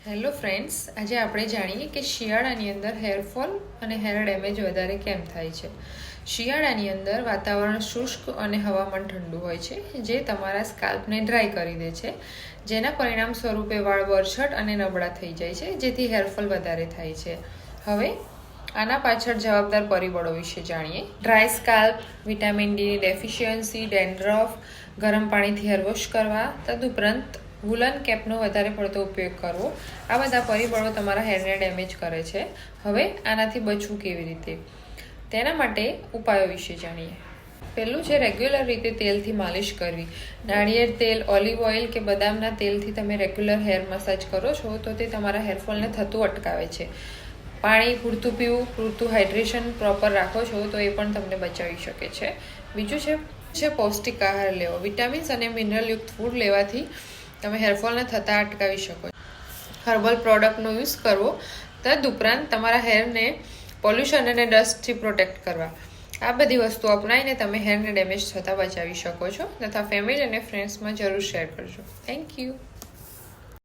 Hello friends, આજે આપણે જાણીએ કે શિયાળાની અંદર હેરફોલ અને હેર ડેમેજ વધારે કેમ થાય છે. શિયાળાની અંદર વાતાવરણ શુષ્ક અને હવામાન ઠંડુ હોય છે, જે તમારા સ્કાલ્પને ડ્રાય કરી દે છે, જેના પરિણામ સ્વરૂપે વાળ બરછટ અને નબળા થઈ જાય છે, જેથી હેરફોલ વધારે થાય છે. હવે આના પાછળ જવાબદાર પરિબળો વિશે જાણીએ. ડ્રાય સ્કાલ્પ, વિટામિન ડીની ડેફિશિયન્સી, ડેન્ડ્રફ, ગરમ પાણીથી હેરવોશ કરવા, તદુપરાંત વુલન કેપનો વધારે પડતો ઉપયોગ કરવો, આ બધા પરિબળો તમારા હેરને ડેમેજ કરે છે. હવે આનાથી બચવું કેવી રીતે, તેના માટે ઉપાયો વિશે જાણીએ. પહેલું છે રેગ્યુલર રીતે તેલથી માલિશ કરવી. નાળિયેર તેલ, ઓલિવ ઓઇલ કે બદામના તેલથી તમે રેગ્યુલર હેર મસાજ કરો છો તો તે તમારા હેરફોલને થતું અટકાવે છે. પાણી પૂરતું પીવું, પૂરતું હાઇડ્રેશન પ્રોપર રાખો છો તો એ પણ તમને બચાવી શકે છે. બીજું છે પૌષ્ટિક આહાર લેવો. વિટામિન્સ અને મિનરલયુક્ત ફૂડ લેવાથી તમે હેરફોલને થતાં અટકાવી શકો છો. હર્બલ પ્રોડક્ટનો યુઝ કરવો, તદુપરાંત તમારા હેરને પોલ્યુશન અને ડસ્ટથી પ્રોટેક્ટ કરવા. આ બધી વસ્તુઓ અપનાવીને તમે હેરને ડેમેજ થતાં બચાવી શકો છો તથા ફેમિલી અને ફ્રેન્ડ્સમાં જરૂર શેર કરજો. Thank you.